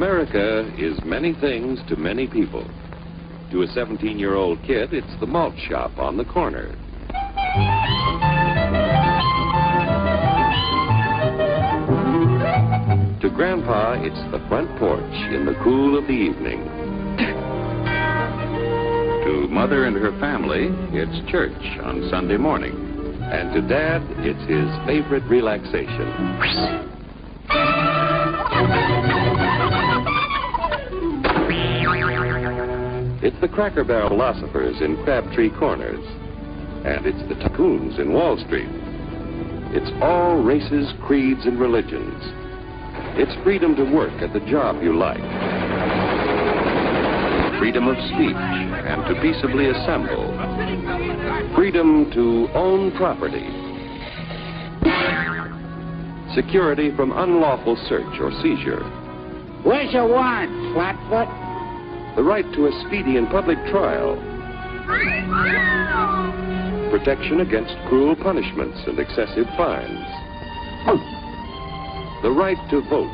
America is many things to many people. To a 17-year-old kid, it's the malt shop on the corner. To Grandpa, it's the front porch in the cool of the evening. To Mother and her family, it's church on Sunday morning. And to Dad, it's his favorite relaxation. It's the Cracker Barrel philosophers in Crabtree Corners. And it's the tycoons in Wall Street. It's all races, creeds, and religions. It's freedom to work at the job you like. Freedom of speech and to peaceably assemble. Freedom to own property. Security from unlawful search or seizure. Where's your warrant, Flatfoot? The right to a speedy and public trial. Protection against cruel punishments and excessive fines. The right to vote.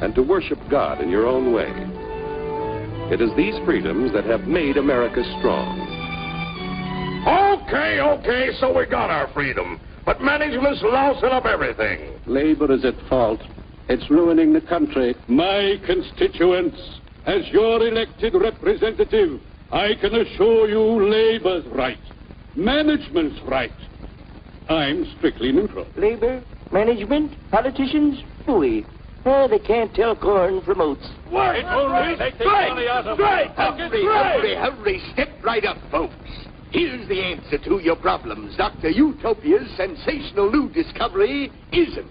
And to worship God in your own way. It is these freedoms that have made America strong. Okay, so we got our freedom. But management's lousing up everything. Labor is at fault. It's ruining the country. My constituents, as your elected representative, I can assure you Labor's right. Management's right. I'm strictly neutral. Labor, management, politicians, hooey. Oh, they can't tell corn from oats. Wait! Take the money out of Hurry, step right up, folks. Here's the answer to your problems. Dr. Utopia's sensational new discovery, ism.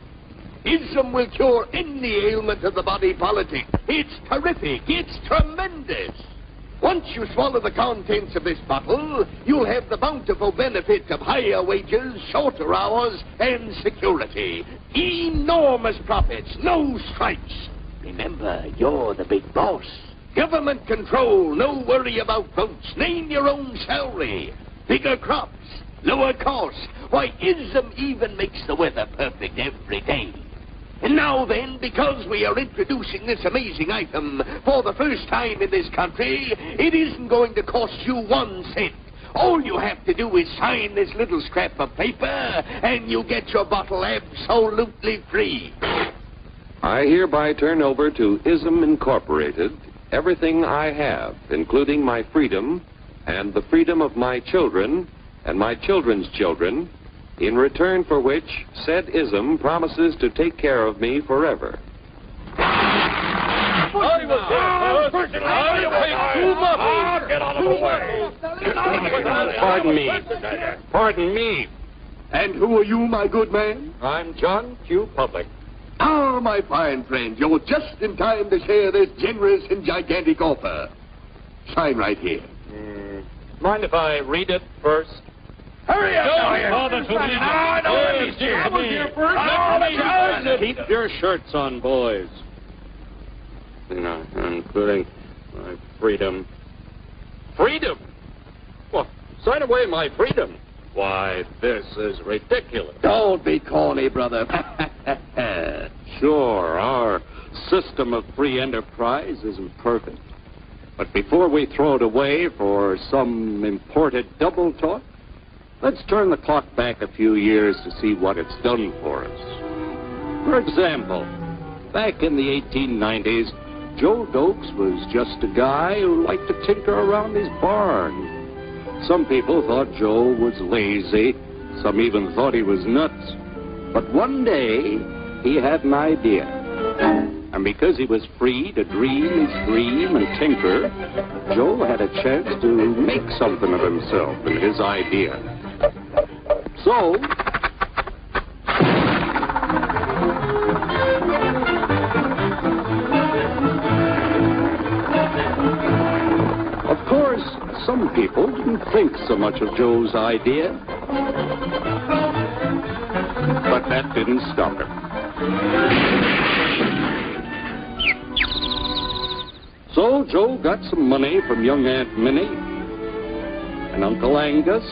Ism will cure any ailment of the body politic. It's terrific. It's tremendous. Once you swallow the contents of this bottle, you'll have the bountiful benefit of higher wages, shorter hours, and security. Enormous profits, no strikes. Remember, you're the big boss. Government control, no worry about votes. Name your own salary. Bigger crops, lower costs. Why, ISM even makes the weather perfect every day. And now then, because we are introducing this amazing item for the first time in this country, it isn't going to cost you 1 cent. All you have to do is sign this little scrap of paper, and you get your bottle absolutely free. I hereby turn over to ISM Incorporated everything I have, including my freedom and the freedom of my children and my children's children, in return for which said ISM promises to take care of me forever. Pardon me. And who are you, my good man? I'm John Q. Public. Ah, my fine friend, you're just in time to share this generous and gigantic offer. Sign right here. Mind if I read it first? Hurry up! Keep your shirts on, boys. Including my freedom. Freedom? Well, sign away my freedom. Why, this is ridiculous. Don't be corny, brother. Sure, our system of free enterprise isn't perfect. But before we throw it away for some imported double talk, let's turn the clock back a few years to see what it's done for us. For example, back in the 1890s, Joe Dokes was just a guy who liked to tinker around his barn. Some people thought Joe was lazy. Some even thought he was nuts. But one day, he had an idea. And because he was free to dream his dream and tinker, Joe had a chance to make something of himself and his idea. So, of course, some people didn't think so much of Joe's idea. But that didn't stop him. So Joe got some money from young Aunt Minnie and Uncle Angus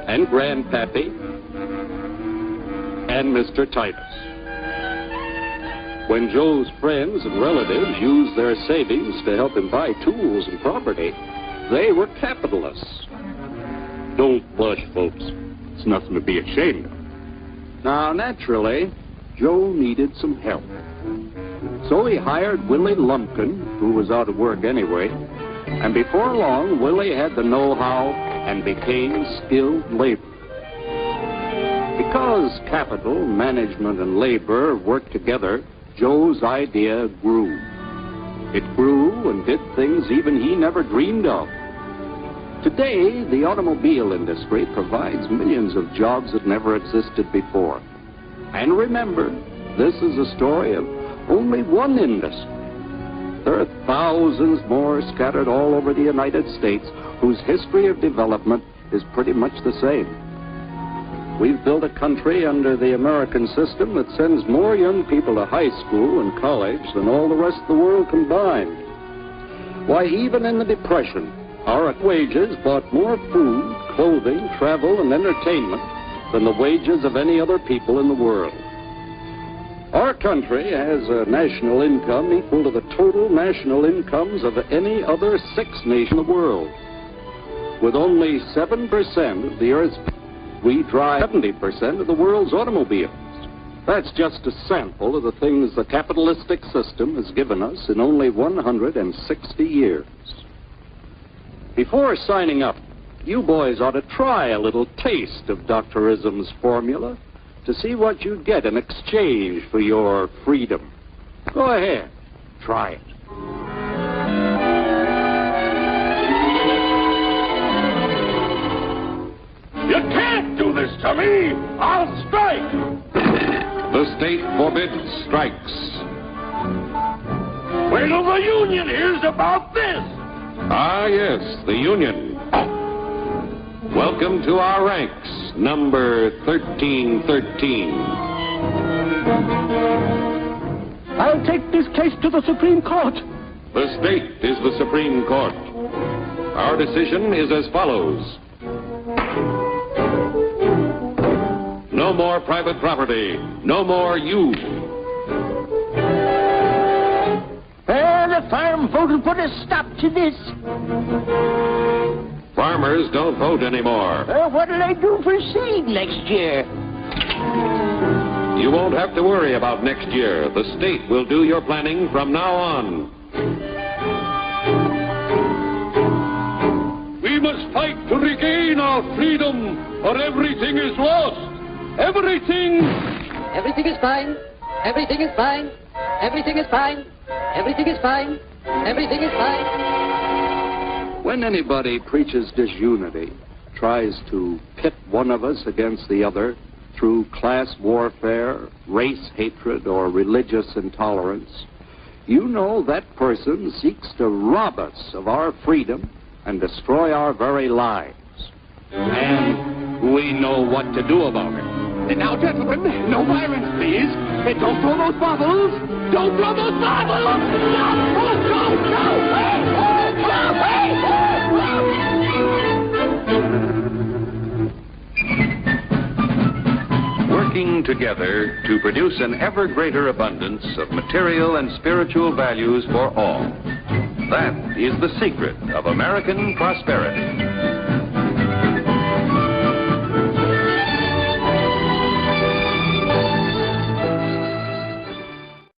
and Grandpappy and Mr. Titus. When Joe's friends and relatives used their savings to help him buy tools and property, they were capitalists. Don't blush, folks. It's nothing to be ashamed of. Now, naturally, Joe needed some help. So he hired Willie Lumpkin, who was out of work anyway, and before long, Willie had the know-how and became skilled labor. Because capital, management, and labor worked together, Joe's idea grew. It grew and did things even he never dreamed of. Today, the automobile industry provides millions of jobs that never existed before. And remember, this is a story of only one industry. There are thousands more scattered all over the United States whose history of development is pretty much the same. We've built a country under the American system that sends more young people to high school and college than all the rest of the world combined. Why, even in the Depression, our wages bought more food, clothing, travel, and entertainment than the wages of any other people in the world. Our country has a national income equal to the total national incomes of any other 6 nation in the world. With only 7% of the Earth's people, we drive 70% of the world's automobiles. That's just a sample of the things the capitalistic system has given us in only 160 years. Before signing up, you boys ought to try a little taste of Dr. Ism's formula to see what you get in exchange for your freedom. Go ahead, try it. You can't do this to me! I'll strike! The state forbids strikes. Wait till the union hears about this! Ah, yes, the union. Welcome to our ranks, number 1313. I'll take this case to the Supreme Court. The state is the Supreme Court. Our decision is as follows. No more private property. No more you. The farm vote will put a stop to this. Farmers don't vote anymore. What'll they do for seed next year? You won't have to worry about next year. The state will do your planning from now on. We must fight to regain our freedom, or everything is lost. Everything! Everything is fine. Everything is fine. Everything is fine. Everything is fine. Everything is fine. When anybody preaches disunity, tries to pit one of us against the other through class warfare, race hatred, or religious intolerance, you know that person seeks to rob us of our freedom and destroy our very lives. And we know what to do about it. Now, gentlemen, no violence, please. Don't throw those bottles. Don't throw those bottles. No, no, no. Working together to produce an ever greater abundance of material and spiritual values for all. That is the secret of American prosperity.